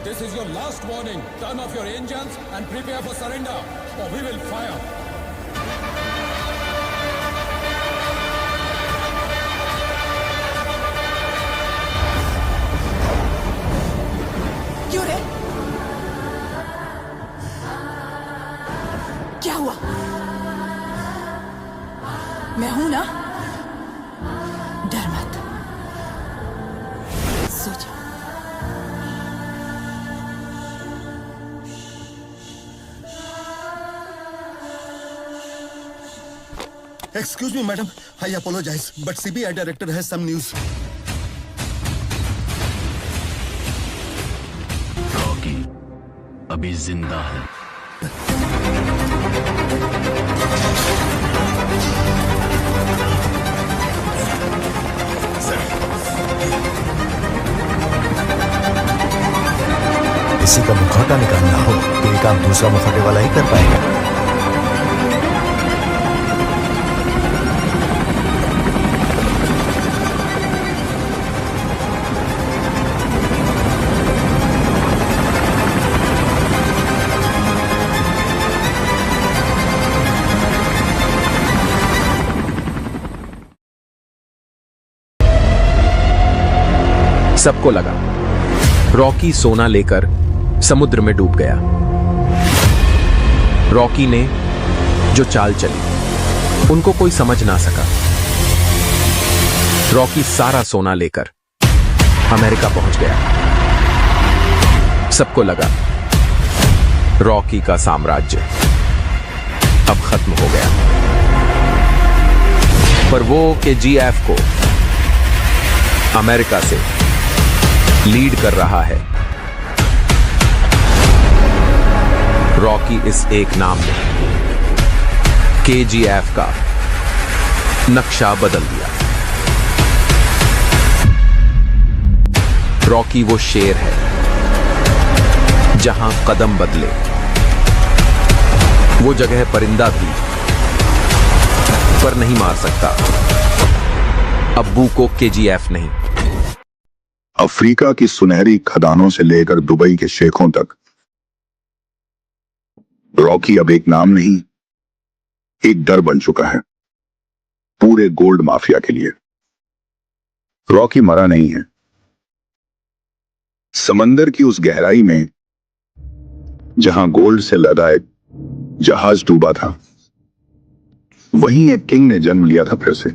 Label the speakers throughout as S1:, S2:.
S1: This is your last warning. Turn off your engines and prepare for surrender, or we will fire.
S2: क्यों रे? क्या हुआ? मैं हूं ना, डर मत, सो जा।
S3: Excuse me, madam. I apologize, but CBI director has some news.
S4: Rocky अभी जिंदा है।
S5: किसी का मुखौटा निकालना हो तो ये काम दूसरा मुखौटे वाला ही कर पाएगा।
S6: सबको लगा रॉकी सोना लेकर समुद्र में डूब गया। रॉकी ने जो चाल चली उनको कोई समझ ना सका। रॉकी सारा सोना लेकर अमेरिका पहुंच गया। सबको लगा रॉकी का साम्राज्य अब खत्म हो गया। पर वो KGF को अमेरिका से लीड कर रहा है। रॉकी इस एक नाम ने KGF का नक्शा बदल दिया। रॉकी वो शेर है जहां कदम बदले वो जगह परिंदा भी पर नहीं मार सकता। अब्बू को KGF नहीं।
S7: अफ्रीका की सुनहरी खदानों से लेकर दुबई के शेखों तक रॉकी अब एक नाम नहीं, एक डर बन चुका है पूरे गोल्ड माफिया के लिए। रॉकी मरा नहीं है। समंदर की उस गहराई में जहां गोल्ड से लदा एक जहाज डूबा था, वहीं एक किंग ने जन्म लिया था फिर से।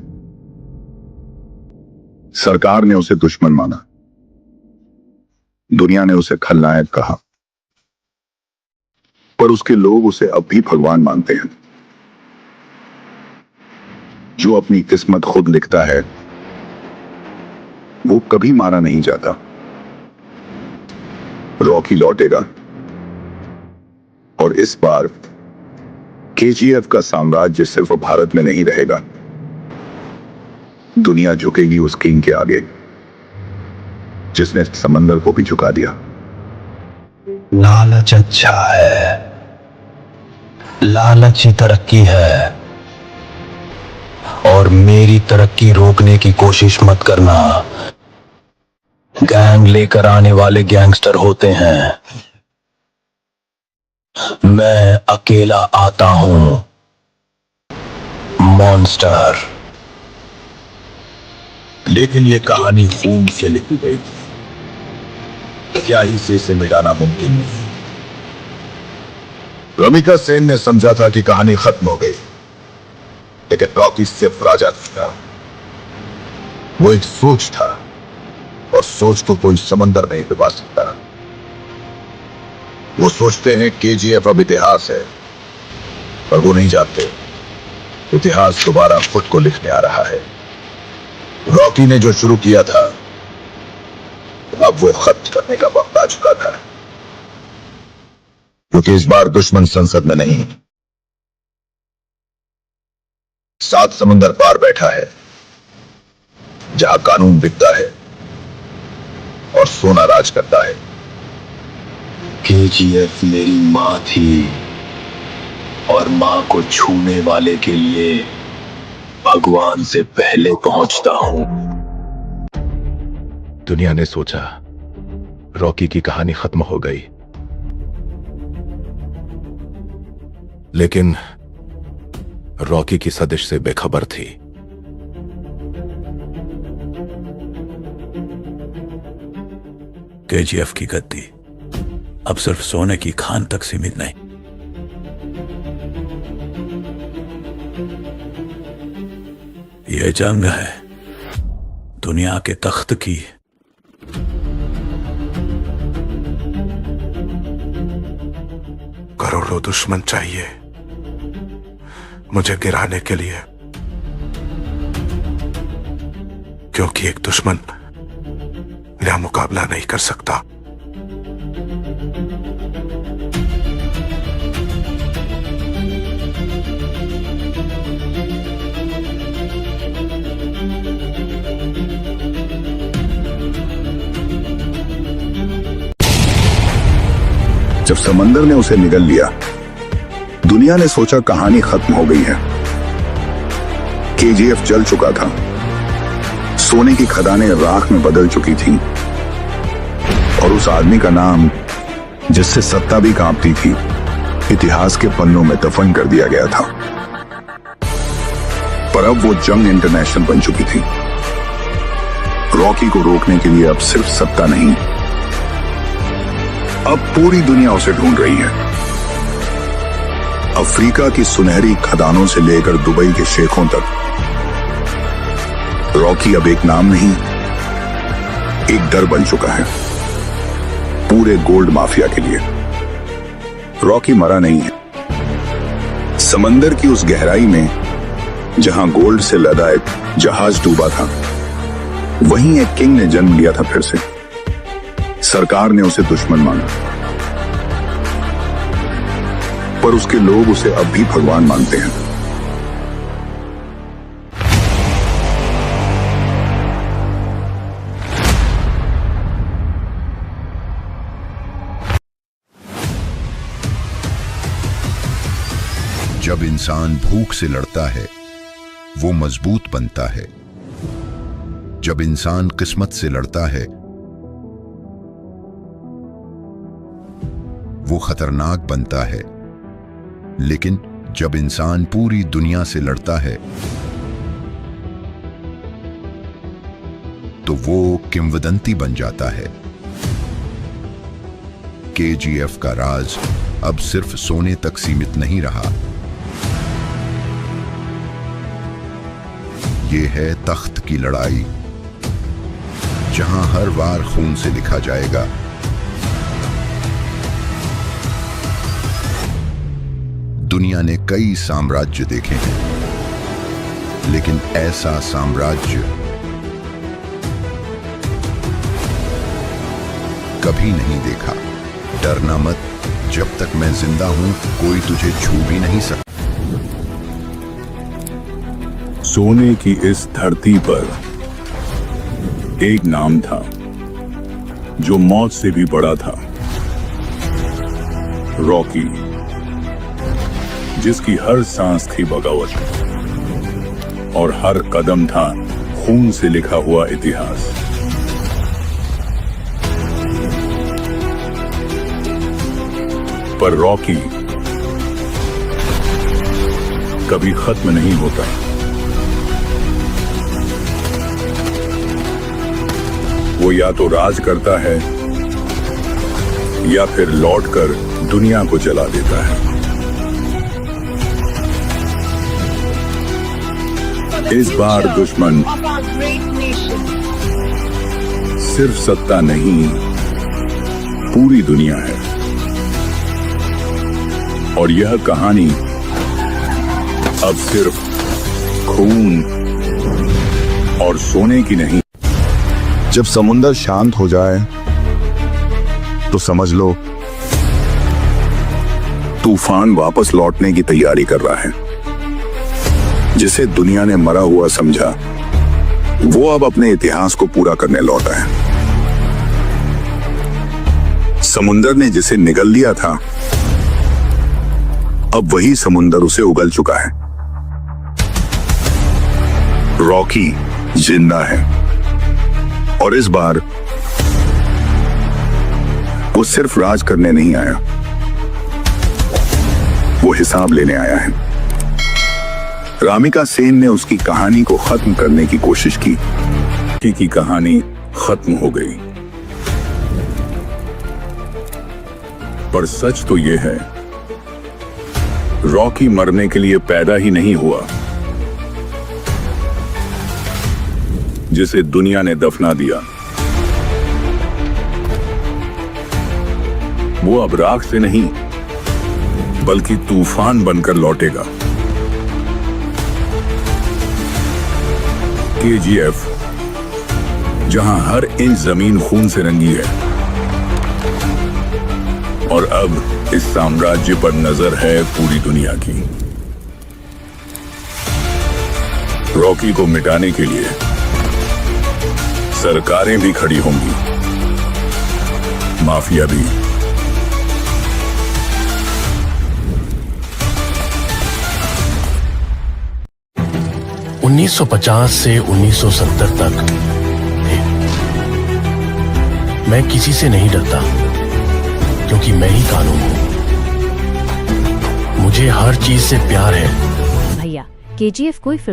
S7: सरकार ने उसे दुश्मन माना, दुनिया ने उसे खलनायक कहा, पर उसके लोग उसे अब भी भगवान मानते हैं। जो अपनी किस्मत खुद लिखता है वो कभी मारा नहीं जाता। रॉकी लौटेगा और इस बार KGF का साम्राज्य सिर्फ भारत में नहीं रहेगा। दुनिया झुकेगी उस किंग के आगे जिसने समंदर को भी झुका दिया।
S5: लालच अच्छा है, लालच ही तरक्की है, और मेरी तरक्की रोकने की कोशिश मत करना। गैंग लेकर आने वाले गैंगस्टर होते हैं, मैं अकेला आता हूं, मॉन्स्टर। लेकिन ये कहानी खून से लिखी गई, क्या ही से इसे मिटाना मुमकिन नहीं।
S7: रमिका सेन ने समझा था कि कहानी खत्म हो गई, लेकिन रॉकी सिर्फ राजा था। वो एक सोच था, और सोच को कोई समंदर नहीं डुबा सकता। वो सोचते हैं KGF अब इतिहास है, पर वो नहीं जानते इतिहास दोबारा खुद को लिखने आ रहा है। रॉकी ने जो शुरू किया था अब वो खत्म करने का वक्त आ चुका था, क्योंकि इस बार दुश्मन संसद में नहीं, 7 समंदर पार बैठा है, जहां कानून बिकता है और सोना राज करता है।
S5: KGF मेरी मां थी, और मां को छूने वाले के लिए भगवान से पहले पहुंचता हूं।
S7: दुनिया ने सोचा रॉकी की कहानी खत्म हो गई, लेकिन रॉकी की सदिश से बेखबर थी।
S8: केजीएफ की गद्दी अब सिर्फ सोने की खान तक सीमित नहीं, यह जंग है दुनिया के तख्त की।
S7: करोड़ों दुश्मन चाहिए मुझे गिराने के लिए, क्योंकि एक दुश्मन मेरा मुकाबला नहीं कर सकता।
S5: जब समंदर ने उसे निगल लिया, दुनिया ने सोचा कहानी खत्म हो गई है। केजीएफ जल चुका था, सोने की खदानें राख में बदल चुकी थीं, और उस आदमी का नाम जिससे सत्ता भी कांपती थी, इतिहास के पन्नों में दफन कर दिया गया था। पर अब वो जंग इंटरनेशनल बन चुकी थी। रॉकी को रोकने के लिए अब सिर्फ सत्ता नहीं, अब पूरी दुनिया उसे ढूंढ रही है। अफ्रीका की सुनहरी खदानों से लेकर दुबई के शेखों तक रॉकी अब एक नाम नहीं, एक डर बन चुका है पूरे गोल्ड माफिया के लिए। रॉकी मरा नहीं है। समंदर की उस गहराई में जहां गोल्ड से लदा एक जहाज डूबा था, वहीं एक किंग ने जन्म लिया था फिर से। सरकार ने उसे दुश्मन माना, पर उसके लोग उसे अब भी भगवान मानते हैं।
S7: जब इंसान भूख से लड़ता है, वो मजबूत बनता है। जब इंसान किस्मत से लड़ता है, वो खतरनाक बनता है। लेकिन जब इंसान पूरी दुनिया से लड़ता है, तो वो किंवदंती बन जाता है। केजीएफ का राज अब सिर्फ सोने तक सीमित नहीं रहा, ये है तख्त की लड़ाई, जहां हर वार खून से लिखा जाएगा। दुनिया ने कई साम्राज्य देखे हैं, लेकिन ऐसा साम्राज्य कभी नहीं देखा। डरना मत, जब तक मैं जिंदा हूं कोई तुझे छू भी नहीं सकता।
S9: सोने की इस धरती पर एक नाम था जो मौत से भी बड़ा था, रॉकी, जिसकी हर सांस थी बगावत और हर कदम था खून से लिखा हुआ इतिहास। पर रॉकी कभी खत्म नहीं होता। वो या तो राज करता है या फिर लौटकर दुनिया को जला देता है। इस बार दुश्मन सिर्फ सत्ता नहीं, पूरी दुनिया है। और यह कहानी अब सिर्फ खून और सोने की नहीं।
S5: जब समुंदर शांत हो जाए तो समझ लो तूफान वापस लौटने की तैयारी कर रहा है। जिसे दुनिया ने मरा हुआ समझा, वो अब अपने इतिहास को पूरा करने लौटा है। समुंदर ने जिसे निगल लिया था, अब वही समुंदर उसे उगल चुका है। रॉकी जिंदा है, और इस बार वो सिर्फ राज करने नहीं आया, वो हिसाब लेने आया है। रामिका सेन ने उसकी कहानी को खत्म करने की कोशिश की कहानी खत्म हो गई। पर सच तो यह है, रॉकी मरने के लिए पैदा ही नहीं हुआ, जिसे दुनिया ने दफना दिया। वो अब राख से नहीं बल्कि तूफान बनकर लौटेगा। केजीएफ, जहां हर इंच जमीन खून से रंगी है, और अब इस साम्राज्य पर नजर है पूरी दुनिया की। रॉकी को मिटाने के लिए सरकारें भी खड़ी होंगी, माफिया भी।
S10: – 1950 से 1970 तक मैं किसी से नहीं डरता, क्योंकि मैं ही कानून हूं। मुझे हर चीज से प्यार है।
S11: भैया, केजीएफ कोई फिल्म